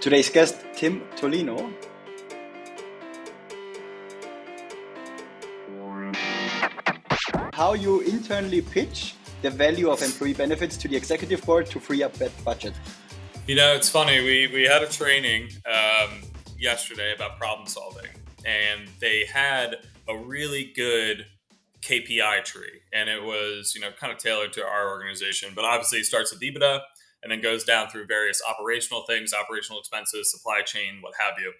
Today's guest, Tim Tolino. How you internally pitch the value of employee benefits to the executive board to free up that budget. You know, it's funny. We had a training yesterday about problem solving, and they had a really good KPI tree, and it was, kind of tailored to our organization. But obviously, it starts with EBITDA and then goes down through various operational things, operational expenses, supply chain, what have you.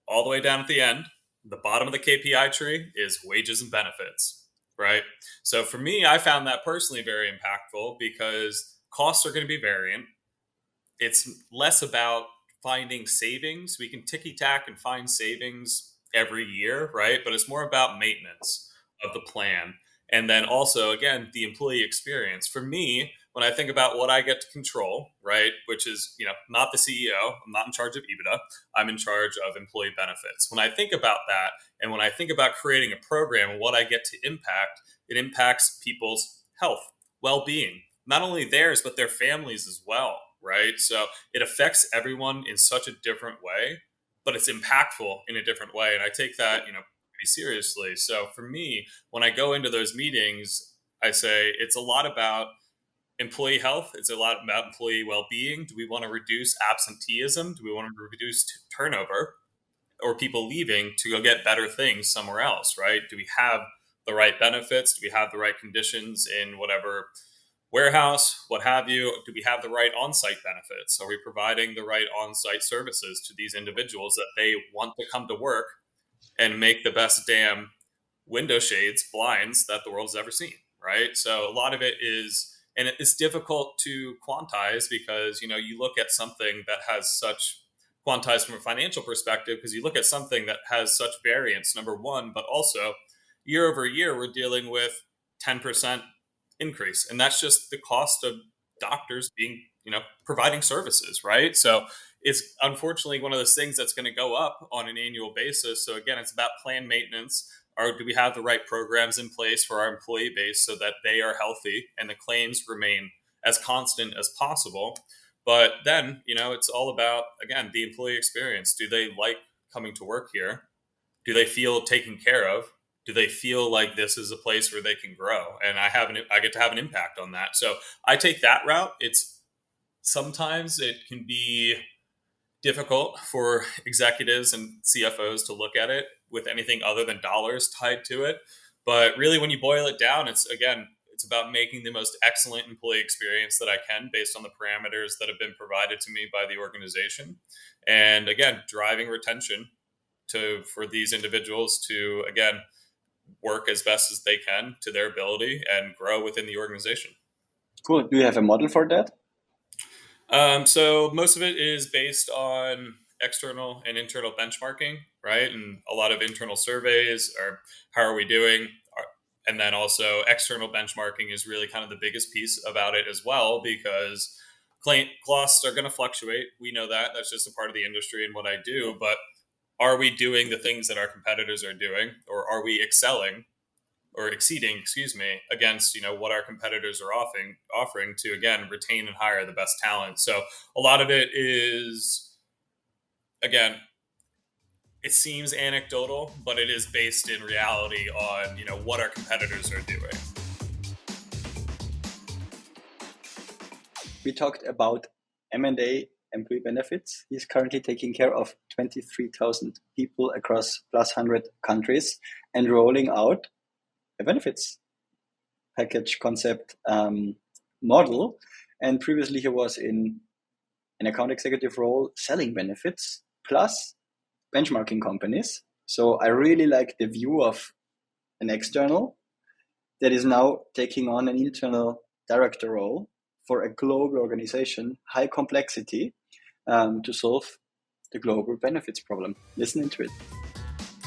All the way down at the end, the bottom of the KPI tree is wages and benefits, right? So for me, I found that personally very impactful because costs are going to be variant. It's less about finding savings. We can ticky-tack and find savings every year, right? But it's more about maintenance of the plan. And then also, again, the employee experience. For me, when I think about what I get to control, right, which is, not the CEO, I'm not in charge of EBITDA, I'm in charge of employee benefits. When I think about that, and when I think about creating a program and what I get to impact, it impacts people's health, well-being, not only theirs, but their families as well, right? So it affects everyone in such a different way, but it's impactful in a different way. And I take that, pretty seriously. So for me, when I go into those meetings, I say it's a lot about employee health. It's a lot about employee well-being. Do we want to reduce absenteeism? Do we want to reduce turnover or people leaving to go get better things somewhere else, right? Do we have the right benefits? Do we have the right conditions in whatever warehouse, what have you? Do we have the right on-site benefits? Are we providing the right on-site services to these individuals that they want to come to work and make the best damn window shades, blinds that the world has ever seen, right? So a lot of it is, and it's difficult to quantize because, you look at something that has such, quantized from a financial perspective, because you look at something that has such variance, number one, but also year over year, we're dealing with 10% increase. And that's just the cost of doctors being, providing services, right? So it's unfortunately one of those things that's going to go up on an annual basis. So again, it's about plan maintenance. Or do we have the right programs in place for our employee base so that they are healthy and the claims remain as constant as possible? But then, it's all about, again, the employee experience. Do they like coming to work here? Do they feel taken care of? Do they feel like this is a place where they can grow? And I get to have an impact on that. So I take that route. Sometimes it can be difficult for executives and CFOs to look at it with anything other than dollars tied to it. But really, when you boil it down, it's about making the most excellent employee experience that I can based on the parameters that have been provided to me by the organization. And again, driving retention for these individuals to, again, work as best as they can to their ability and grow within the organization. Cool. Do you have a model for that? So most of it is based on external and internal benchmarking, right? And a lot of internal surveys are how are we doing? And then also external benchmarking is really kind of the biggest piece about it as well, because costs are going to fluctuate. We know that. That's just a part of the industry and what I do. But are we doing the things that our competitors are doing, or are we excelling or exceeding, against, what our competitors are offering to, again, retain and hire the best talent. So a lot of it is, again, it seems anecdotal, but it is based in reality on, what our competitors are doing. We talked about M&A employee benefits. He's currently taking care of 23,000 people across plus 100 countries and rolling out a benefits package concept model. And previously he was in an account executive role selling benefits plus benchmarking companies. So I really like the view of an external that is now taking on an internal director role for a global organization, high complexity, to solve the global benefits problem. Listen into it.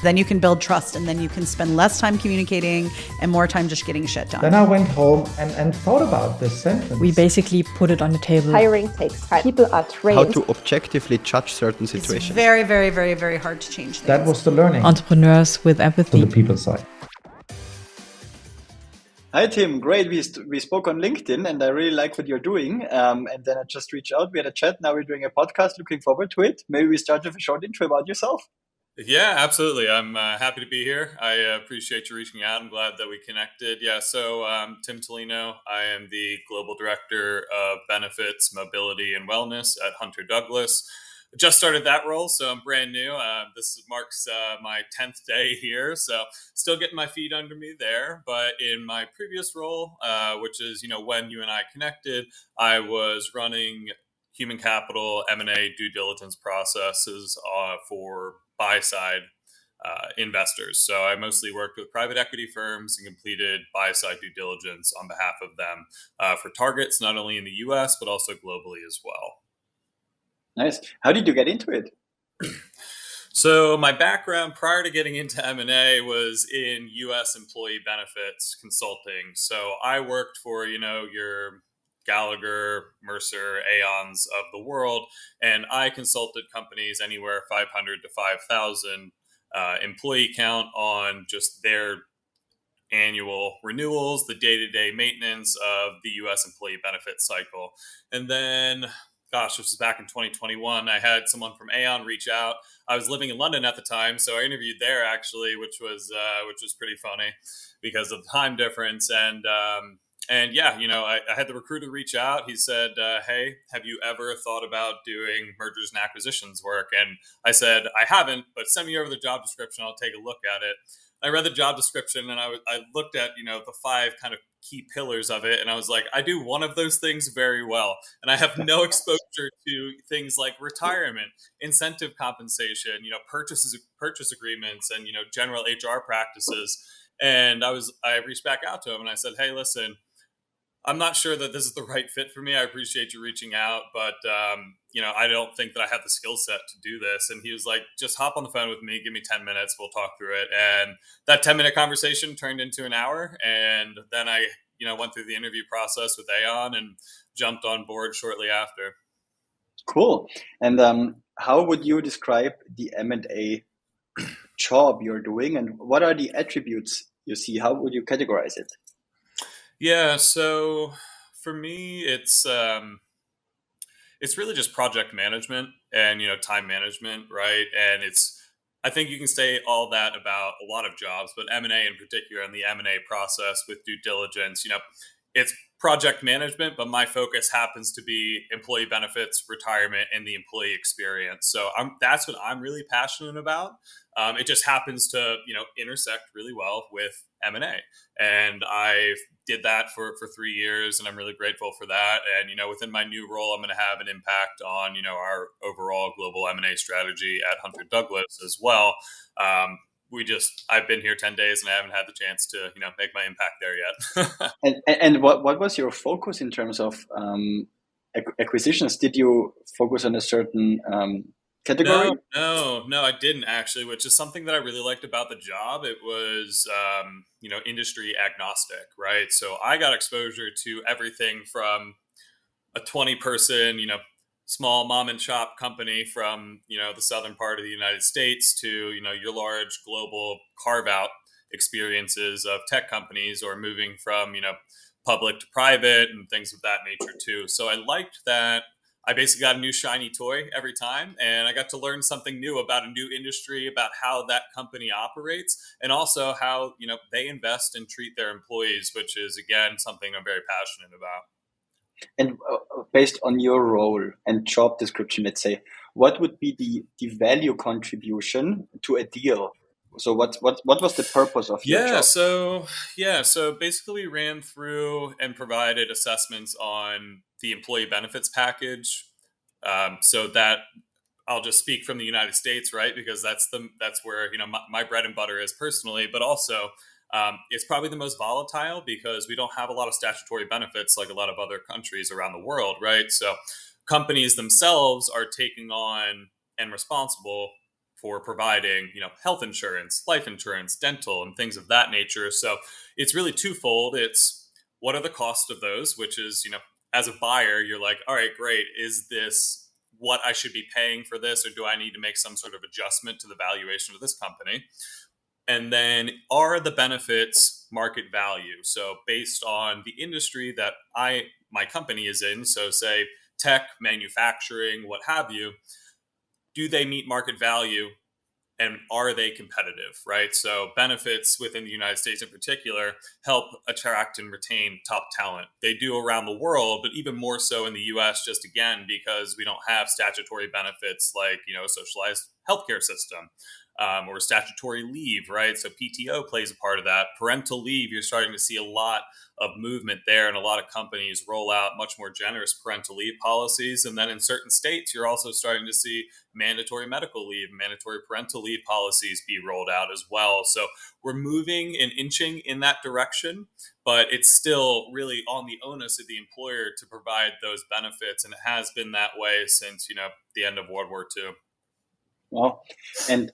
Then you can build trust, and then you can spend less time communicating and more time just getting shit done. Then I went home and thought about this sentence. We basically put it on the table. Hiring takes time. People are trained. How to objectively judge certain situations. It's very, very, very, very hard to change things. That was the learning. Entrepreneurs with empathy. To the people side. Hi, Tim. Great. We spoke on LinkedIn, and I really like what you're doing. And then I just reached out. We had a chat. Now we're doing a podcast. Looking forward to it. Maybe we start with a short intro about yourself. Yeah, absolutely. I'm happy to be here. I appreciate you reaching out. I'm glad that we connected. Yeah, so Tim Tolino. I am the Global Director of Benefits, Mobility, and Wellness at Hunter Douglas. Just started that role, so I'm brand new. This marks my 10th day here, so still getting my feet under me there. But in my previous role, which is when you and I connected, I was running human capital M&A due diligence processes for buy side investors. So I mostly worked with private equity firms and completed buy side due diligence on behalf of them for targets not only in the US but also globally as well. Nice. How did you get into it? So my background prior to getting into M&A was in U.S. employee benefits consulting. So I worked for, your Gallagher, Mercer, Aons of the world, and I consulted companies anywhere 500 to 5,000 employee count on just their annual renewals, the day-to-day maintenance of the U.S. employee benefit cycle. And then, gosh, this was back in 2021. I had someone from Aon reach out. I was living in London at the time, so I interviewed there actually, which was pretty funny because of the time difference. And yeah, I had the recruiter reach out. He said, "Hey, have you ever thought about doing mergers and acquisitions work?" And I said, "I haven't, but send me over the job description. I'll take a look at it." I read the job description and I looked at the five kind of key pillars of it, and I was like, I do one of those things very well, and I have no exposure to things like retirement, incentive compensation, purchase agreements, and general HR practices. And I reached back out to him and I said, "Hey, listen, I'm not sure that this is the right fit for me. I appreciate you reaching out, but I don't think that I have the skill set to do this." And he was like, "Just hop on the phone with me. Give me 10 minutes. We'll talk through it." And that 10-minute conversation turned into an hour. And then I, went through the interview process with Aon and jumped on board shortly after. Cool. And how would you describe the M&A job you're doing, and what are the attributes you see? How would you categorize it? Yeah. So for me, it's really just project management and time management, right? And I think you can say all that about a lot of jobs, but M&A in particular, and the M&A process with due diligence, it's project management, but my focus happens to be employee benefits, retirement, and the employee experience. So that's what I'm really passionate about. It just happens to intersect really well with M&A, and I did that for 3 years, and I'm really grateful for that. And within my new role, I'm going to have an impact on our overall global M&A strategy at Hunter Douglas as well. I've been here 10 days and I haven't had the chance to make my impact there yet. And what was your focus in terms of acquisitions? Did you focus on a certain category? No, I didn't actually, which is something that I really liked about the job. It was, industry agnostic, right? So I got exposure to everything from a 20-person, small mom and shop company from, the southern part of the United States to, your large global carve out experiences of tech companies, or moving from, public to private and things of that nature too. So I liked that I basically got a new shiny toy every time, and I got to learn something new about a new industry, about how that company operates, and also how, they invest and treat their employees, which is again something I'm very passionate about. And based on your role and job description, let's say, what would be the value contribution to a deal? So what was the purpose of your Yeah, job? so basically we ran through and provided assessments on the employee benefits package. So that I'll just speak from the United States, right? Because that's where my bread and butter is personally, but also it's probably the most volatile because we don't have a lot of statutory benefits like a lot of other countries around the world, right? So companies themselves are taking on and responsible for providing, health insurance, life insurance, dental, and things of that nature. So it's really twofold. It's what are the costs of those, which is, as a buyer, you're like, all right, great. Is this what I should be paying for this, or do I need to make some sort of adjustment to the valuation of this company? And then are the benefits market value? So based on the industry that my company is in, so say tech, manufacturing, what have you, do they meet market value and are they competitive, right? So benefits within the United States in particular help attract and retain top talent. They do around the world, but even more so in the US, just again, because we don't have statutory benefits like, a socialized healthcare system. Or statutory leave, right? So PTO plays a part of that. Parental leave, you're starting to see a lot of movement there, and a lot of companies roll out much more generous parental leave policies. And then in certain states, you're also starting to see mandatory medical leave, mandatory parental leave policies be rolled out as well. So we're moving and inching in that direction, but it's still really on the onus of the employer to provide those benefits. And it has been that way since, the end of World War II. Wow. And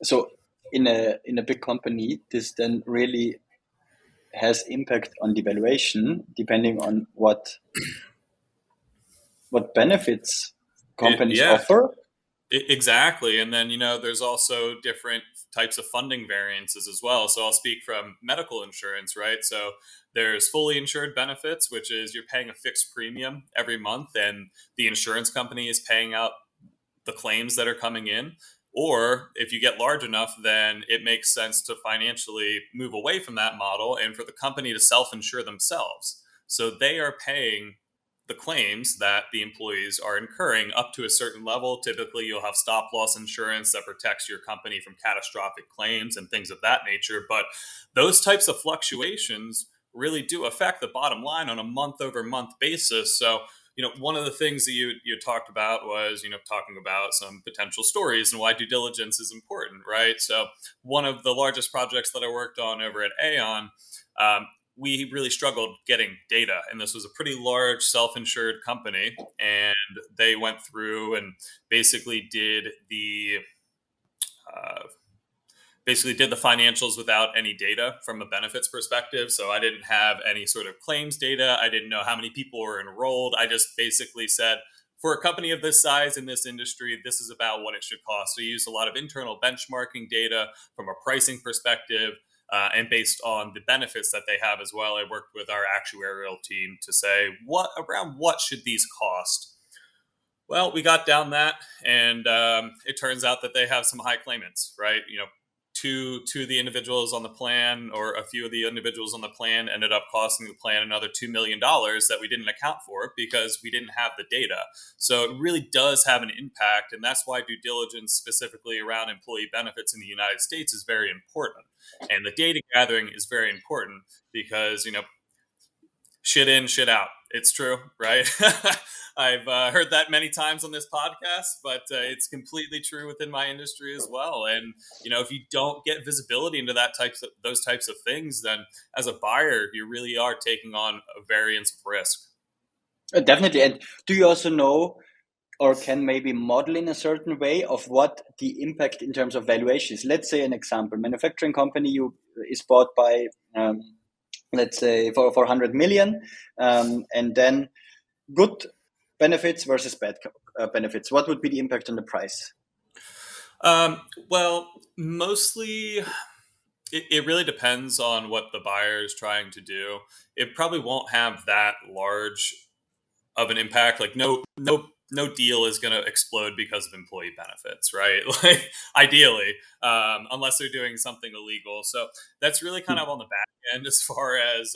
so in a big company, this then really has impact on the valuation, depending on what benefits companies offer. Exactly. And then, there's also different types of funding variances as well. So I'll speak from medical insurance, right? So there's fully insured benefits, which is you're paying a fixed premium every month and the insurance company is paying out the claims that are coming in. Or if you get large enough, then it makes sense to financially move away from that model and for the company to self-insure themselves. So they are paying the claims that the employees are incurring up to a certain level. Typically, you'll have stop loss insurance that protects your company from catastrophic claims and things of that nature. But those types of fluctuations really do affect the bottom line on a month over month basis. So one of the things that you talked about was, talking about some potential stories and why due diligence is important, right? So one of the largest projects that I worked on over at Aon, we really struggled getting data. And this was a pretty large self-insured company. And they went through and basically did the financials without any data from a benefits perspective. So I didn't have any sort of claims data. I didn't know how many people were enrolled. I just basically said, for a company of this size in this industry, this is about what it should cost. So we used a lot of internal benchmarking data from a pricing perspective, and based on the benefits that they have as well. I worked with our actuarial team to say, what should these cost? Well, we got down that, and it turns out that they have some high claimants, right? Two of the individuals on the plan, or a few of the individuals on the plan, ended up costing the plan another $2 million that we didn't account for because we didn't have the data. So it really does have an impact, and that's why due diligence specifically around employee benefits in the United States is very important. And the data gathering is very important because, shit in, shit out. It's true, right? I've heard that many times on this podcast, but it's completely true within my industry as well. And if you don't get visibility into those types of things, then as a buyer, you really are taking on a variance of risk. Definitely. And do you also know, or can maybe model in a certain way of what the impact in terms of valuation is? Let's say an example: manufacturing company is bought by let's say for 100 million, and then good benefits versus bad benefits. What would be the impact on the price? Well, mostly it really depends on what the buyer is trying to do. It probably won't have that large of an impact. Like no deal is going to explode because of employee benefits, right? Like ideally, unless they're doing something illegal. So that's really kind of on the back end as far as,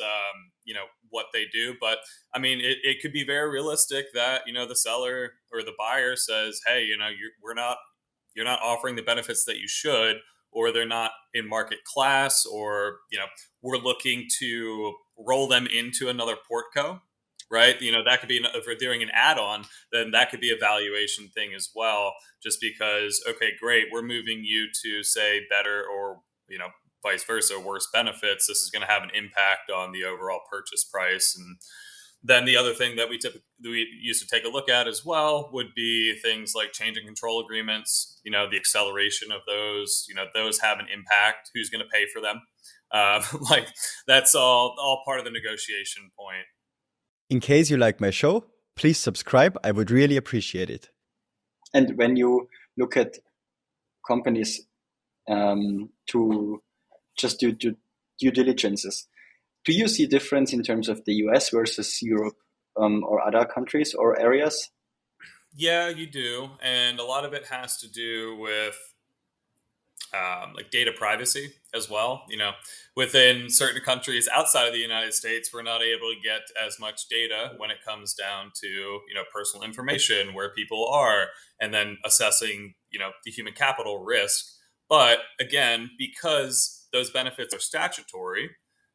what they do. But I mean, it could be very realistic that, the seller or the buyer says, hey, you're not offering the benefits that you should, or they're not in market class, or, we're looking to roll them into another portco. Right. That could be, if we're doing an add-on, then that could be a valuation thing as well, just because, okay, great, we're moving you to say better or, vice versa, worse benefits. This is going to have an impact on the overall purchase price. And then the other thing that we used to take a look at as well would be things like change in control agreements, the acceleration of those, those have an impact. Who's going to pay for them? Like that's all part of the negotiation point. In case you like my show, please subscribe. I would really appreciate it. And when you look at companies to just due diligences. Do you see difference in terms of the US versus Europe or other countries or areas? Yeah, you do. And a lot of it has to do with like data privacy as well. Within certain countries outside of the United States, we're not able to get as much data when it comes down to personal information, where people are, and then assessing the human capital risk. But again, because those benefits are statutory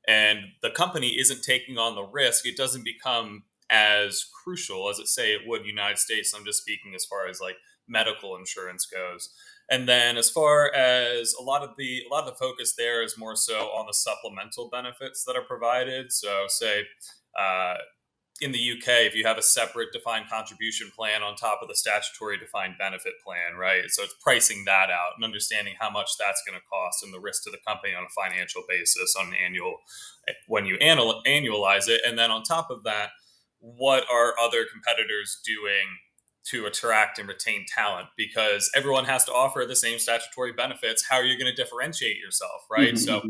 and the company isn't taking on the risk, it doesn't become as crucial as it would in the United States. I'm just speaking as far as like medical insurance goes. And then as far as a lot of the focus there is more so on the supplemental benefits that are provided. So say in the UK, if you have a separate defined contribution plan on top of the statutory defined benefit plan, right? So it's pricing that out and understanding how much that's going to cost and the risk to the company on a financial basis on an annual, when you annualize it. And then on top of that, what are other competitors doing to attract and retain talent? Because everyone has to offer the same statutory benefits. How are you going to differentiate yourself, right? So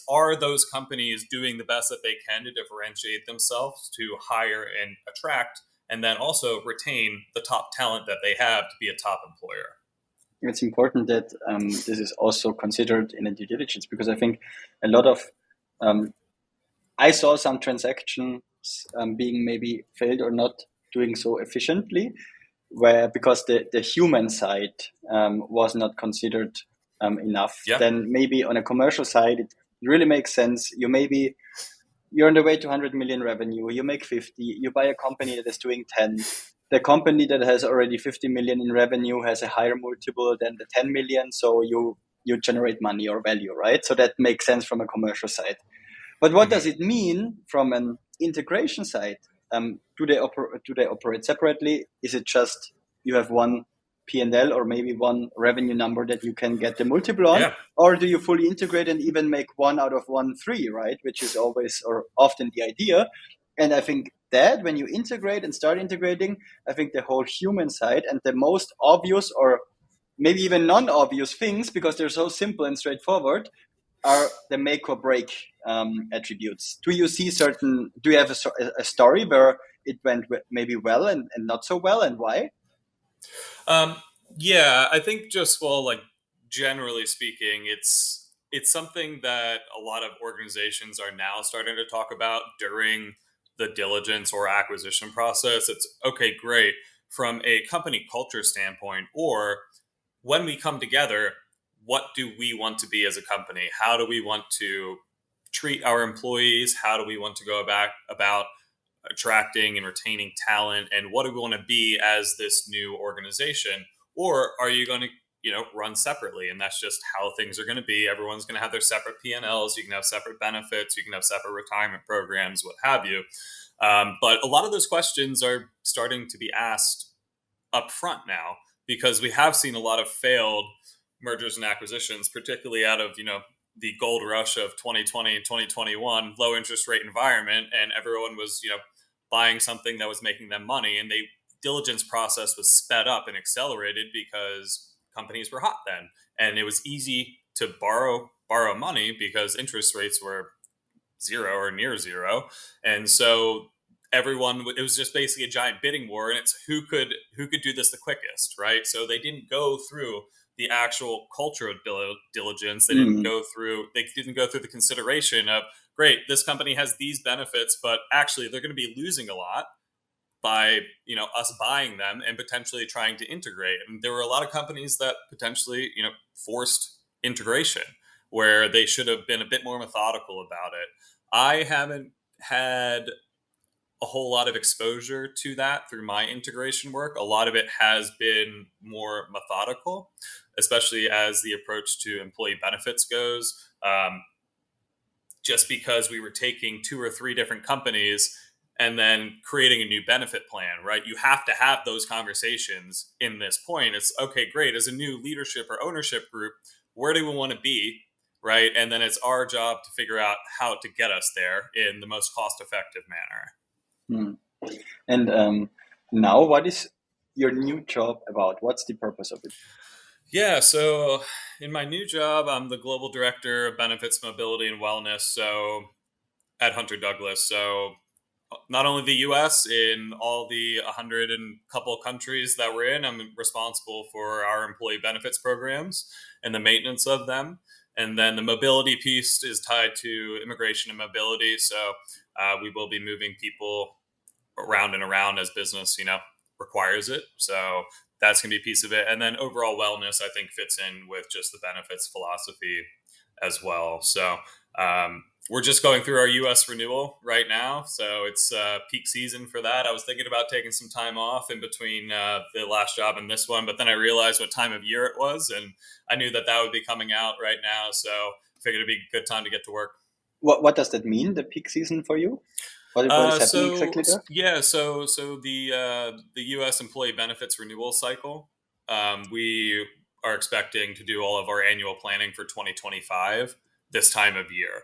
are those companies doing the best that they can to differentiate themselves, to hire and attract, and then also retain the top talent that they have to be a top employer? It's important that this is also considered in a due diligence, because I think a lot of I saw some transactions being maybe failed or not doing so efficiently, where because the human side was not considered enough. Yeah. Then maybe on a commercial side, it really makes sense. You're on the way to 100 million revenue. You make 50. You buy a company that is doing 10. The company that has already 50 million in revenue has a higher multiple than the 10 million. So you generate money or value, right? So that makes sense from a commercial side. But what does it mean from an integration side? Do they operate separately? Is it just you have one P&L or maybe one revenue number that you can get the multiple on? Yeah. Or do you fully integrate and even make 1 out of 1 3, right? Which is always or often the idea. And I think that when you integrate and start integrating, I think the whole human side and the most obvious or maybe even non-obvious things, because they're so simple and straightforward, are the make or break attributes. Do you have a story where it went maybe well and not so well, and why? Yeah, I think generally speaking, it's something that a lot of organizations are now starting to talk about during the diligence or acquisition process. It's okay, great, from a company culture standpoint, or when we come together, what do we want to be as a company? How do we want to treat our employees? How do we want to go about attracting and retaining talent? And what do we want to be as this new organization? Or are you going to run separately, and that's just how things are going to be? Everyone's going to have their separate P&Ls. You can have separate benefits. You can have separate retirement programs, what have you. But a lot of those questions are starting to be asked up front now, because we have seen a lot of failed mergers and acquisitions, particularly out of the gold rush of 2020 and 2021, low interest rate environment, and everyone was buying something that was making them money, and the diligence process was sped up and accelerated because companies were hot then, and it was easy to borrow money because interest rates were zero or near zero. And so it was just basically a giant bidding war, and it's who could do this the quickest, right? So they didn't go through the actual culture of diligence. They didn't go through the consideration of, great, this company has these benefits, but actually they're going to be losing a lot by us buying them and potentially trying to integrate. And there were a lot of companies that potentially forced integration, where they should have been a bit more methodical about it. I haven't had a whole lot of exposure to that through my integration work. A lot of it has been more methodical, especially as the approach to employee benefits goes. Just because we were taking 2 or 3 different companies and then creating a new benefit plan, right? You have to have those conversations in this point. It's okay, great. As a new leadership or ownership group, where do we want to be, right? And then it's our job to figure out how to get us there in the most cost-effective manner. And now, what is your new job about? What's the purpose of it? Yeah, so in my new job, I'm the global director of benefits, mobility, and wellness. So at Hunter Douglas. So not only the U.S. in all the 100 and couple countries that we're in, I'm responsible for our employee benefits programs and the maintenance of them. And then the mobility piece is tied to immigration and mobility. So we will be moving people around and around as business, requires it. So that's going to be a piece of it. And then overall wellness, I think, fits in with just the benefits philosophy as well. So we're just going through our U.S. renewal right now. So it's peak season for that. I was thinking about taking some time off in between the last job and this one, but then I realized what time of year it was, and I knew that would be coming out right now. So I figured it'd be a good time to get to work. What does that mean, the peak season for you? What is happening exactly there? Yeah, so the U.S. employee benefits renewal cycle, we are expecting to do all of our annual planning for 2025 this time of year.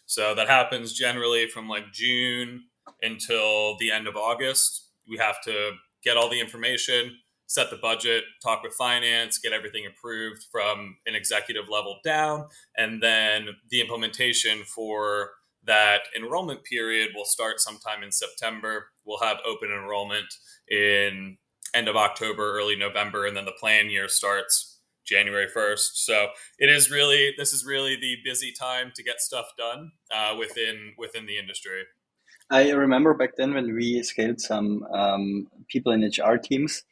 So that happens generally from like June until the end of August. We have to get all the information, set the budget, talk with finance, get everything approved from an executive level down, and then the implementation for that enrollment period will start sometime in September. We'll have open enrollment in end of October, early November, and then the plan year starts January 1st. So this is really the busy time to get stuff done within the industry. I remember back then when we scaled some people in HR teams,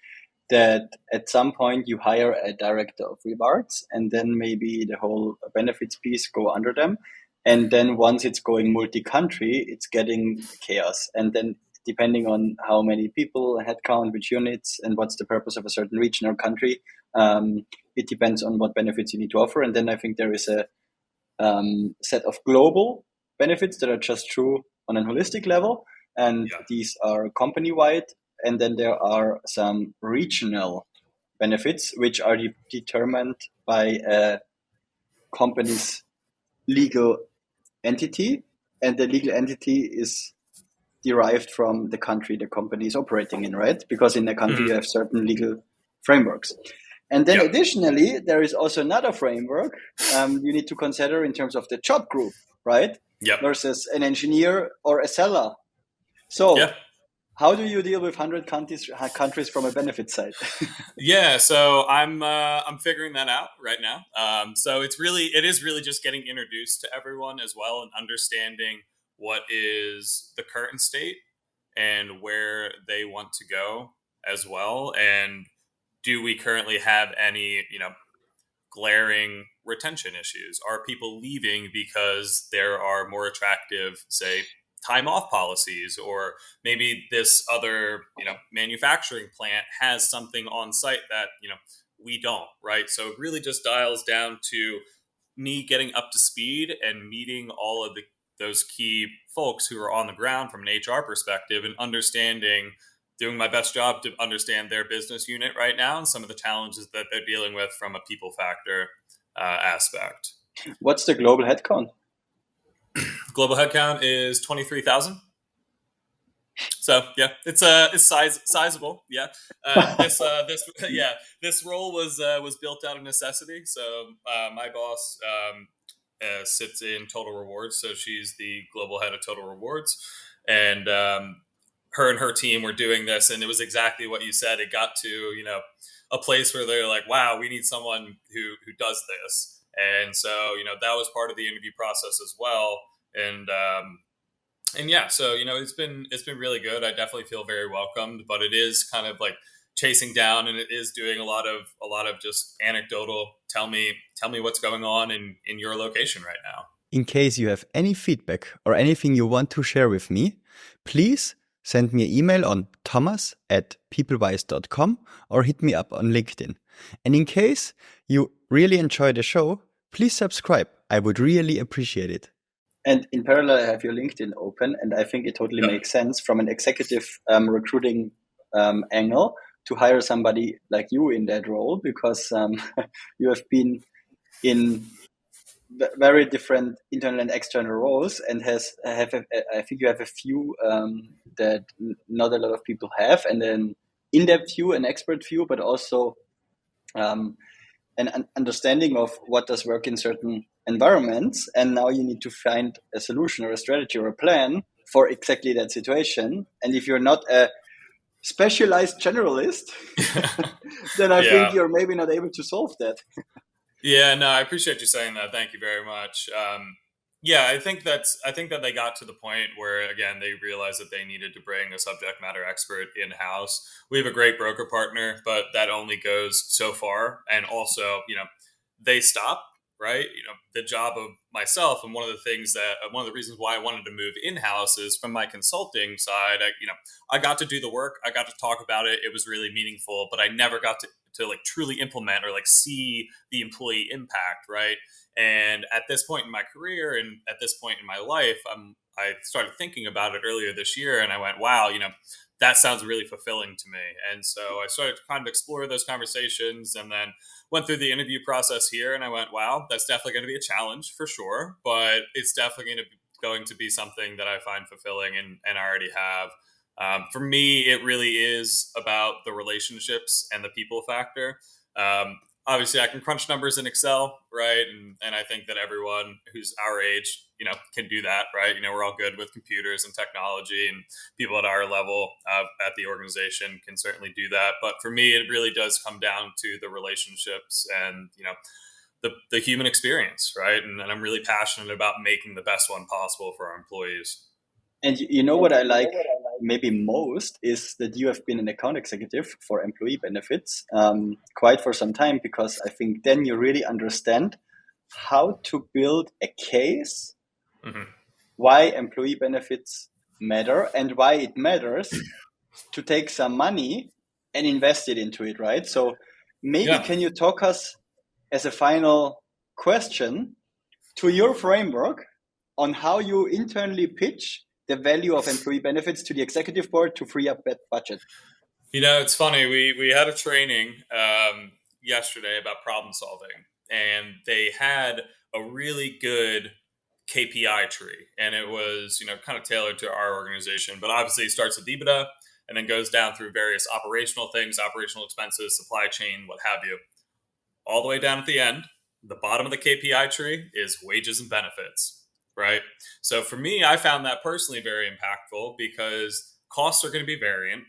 that at some point you hire a director of rewards, and then maybe the whole benefits piece go under them. And then once it's going multi-country, it's getting chaos. And then depending on how many people, headcount, which units, and what's the purpose of a certain region or country, it depends on what benefits you need to offer. And then I think there is a set of global benefits that are just true on a holistic level. And these are company-wide. And then there are some regional benefits, which are determined by a company's legal entity. And the legal entity is derived from the country the company is operating in, right? Because in a country, you have certain legal frameworks. And then additionally, there is also another framework you need to consider in terms of the job group, right? Versus an engineer or a seller. So how do you deal with 100 countries from a benefit side? So I'm figuring that out right now. So it is really just getting introduced to everyone as well, and understanding what is the current state and where they want to go as well, and do we currently have any glaring retention issues? Are people leaving because there are more attractive, say, time off policies, or maybe this other manufacturing plant has something on site that we don't, right? So it really just dials down to me getting up to speed and meeting all of those key folks who are on the ground from an HR perspective, and doing my best job to understand their business unit right now and some of the challenges that they're dealing with from a people factor aspect. What's the global headcount? Global headcount is 23,000. So it's sizable. This role was built out of necessity. So my boss sits in total rewards, so she's the global head of total rewards, and her and her team were doing this, and it was exactly what you said. It got to a place where they're like, wow, we need someone who does this, and so that was part of the interview process as well. And so it's been really good. I definitely feel very welcomed, but it is kind of like chasing down, and it is doing a lot of just anecdotal. Tell me what's going on in your location right now. In case you have any feedback or anything you want to share with me, please send me an email on thomas@peoplewise.com or hit me up on LinkedIn. And in case you really enjoy the show, please subscribe. I would really appreciate it. And in parallel, I have your LinkedIn open, and I think it totally makes sense from an executive recruiting angle to hire somebody like you in that role, because you have been in very different internal and external roles, and I think you have a few that not a lot of people have, and then in-depth view, an expert view, but also an understanding of what does work in certain environments, and now you need to find a solution or a strategy or a plan for exactly that situation. And if you're not a specialized generalist, then I think you're maybe not able to solve that. Yeah, no, I appreciate you saying that. Thank you very much. Yeah, I think that they got to the point where again they realized that they needed to bring a subject matter expert in house. We have a great broker partner, but that only goes so far. And also, they stop, right? The job of myself, and one of the reasons why I wanted to move in house is from my consulting side. I got to do the work, I got to talk about it. It was really meaningful, but I never got to like truly implement or like see the employee impact, right? And at this point in my career and at this point in my life, I started thinking about it earlier this year, and I went, wow, that sounds really fulfilling to me. And so I started to kind of explore those conversations, and then went through the interview process here, and I went, wow, that's definitely going to be a challenge for sure, but it's definitely going to be something that I find fulfilling, and I already have. For me, it really is about the relationships and the people factor. Obviously, I can crunch numbers in Excel, right? And I think that everyone who's our age, can do that, right? We're all good with computers and technology, and people at our level at the organization can certainly do that. But for me, it really does come down to the relationships and, the human experience, right? And I'm really passionate about making the best one possible for our employees. And what I like maybe most is that you have been an account executive for employee benefits quite for some time, because I think then you really understand how to build a case why employee benefits matter and why it matters to take some money and invest it into it, right? So maybe can you talk us as a final question to your framework on how you internally pitch the value of employee benefits to the executive board to free up that budget? It's funny. We had a training yesterday about problem solving, and they had a really good KPI tree, and it was kind of tailored to our organization. But obviously, it starts with EBITDA and then goes down through various operational things, operational expenses, supply chain, what have you, all the way down at the end. The bottom of the KPI tree is wages and benefits, right? So for me, I found that personally very impactful because costs are going to be variant.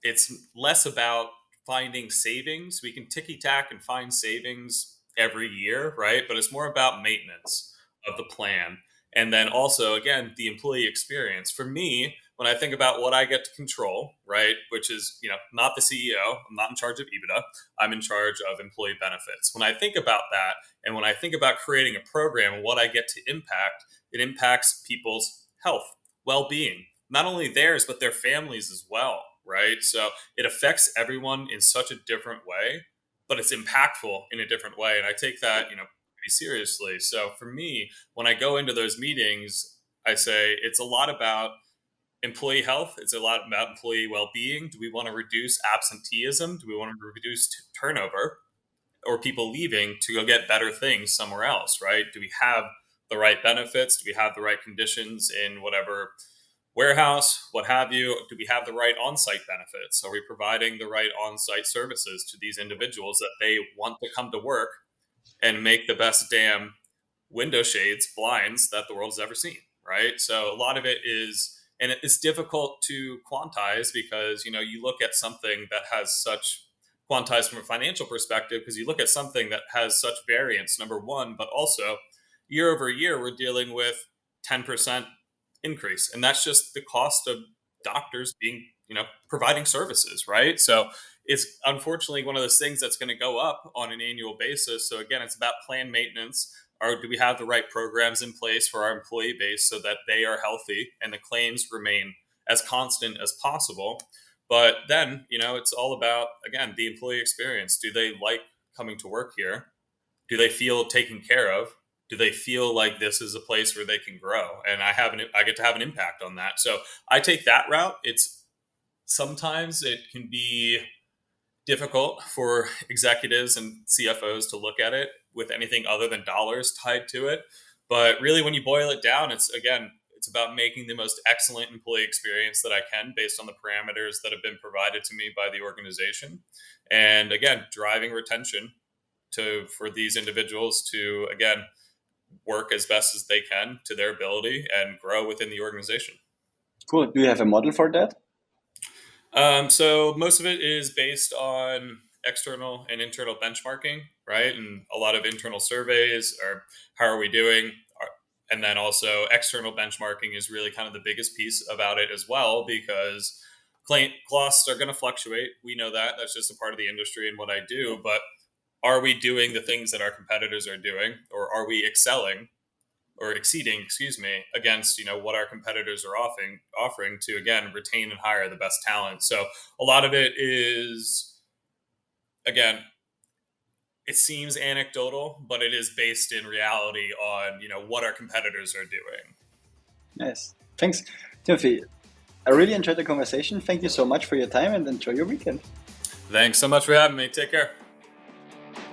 It's less about finding savings. We can ticky tack and find savings every year, right? But it's more about maintenance of the plan. And then also, again, the employee experience. For me, when I think about what I get to control, right, which is, not the CEO, I'm not in charge of EBITDA, I'm in charge of employee benefits. When I think about that, and when I think about creating a program and what I get to impact, it impacts people's health, well-being, not only theirs, but their families as well, right? So it affects everyone in such a different way, but it's impactful in a different way. And I take that, pretty seriously. So for me, when I go into those meetings, I say it's a lot about employee health. It's a lot about employee well-being. Do we want to reduce absenteeism? Do we want to reduce turnover or people leaving to go get better things somewhere else, right? Do we have the right benefits? Do we have the right conditions in whatever warehouse, what have you? Do we have the right on-site benefits? Are we providing the right on-site services to these individuals that they want to come to work and make the best damn window shades, blinds that the world has ever seen, right? So a lot of it is, and it's difficult to quantize because, you look at something that has such quantized from a financial perspective, because you look at something that has such variance, number one, but also year over year, we're dealing with 10% increase. And that's just the cost of doctors being, providing services, right? So it's unfortunately one of those things that's going to go up on an annual basis. So again, it's about plan maintenance. Or do we have the right programs in place for our employee base so that they are healthy and the claims remain as constant as possible? But then, it's all about, again, the employee experience. Do they like coming to work here? Do they feel taken care of? Do they feel like this is a place where they can grow? And I get to have an impact on that. So I take that route. Sometimes it can be difficult for executives and CFOs to look at it with anything other than dollars tied to it. But really, when you boil it down, it's about making the most excellent employee experience that I can based on the parameters that have been provided to me by the organization. And again, driving retention for these individuals to, again, work as best as they can to their ability and grow within the organization. Cool. Do you have a model for that? So most of it is based on external and internal benchmarking, right? And a lot of internal surveys are how are we doing? And then also external benchmarking is really kind of the biggest piece about it as well, because costs are going to fluctuate. We know that. That's just a part of the industry and what I do. But are we doing the things that our competitors are doing, or are we excelling or exceeding, against what our competitors are offering to, again, retain and hire the best talent? So a lot of it is, again, it seems anecdotal, but it is based in reality on what our competitors are doing. Nice. Thanks, Timothy. I really enjoyed the conversation. Thank you so much for your time, and enjoy your weekend. Thanks so much for having me. Take care.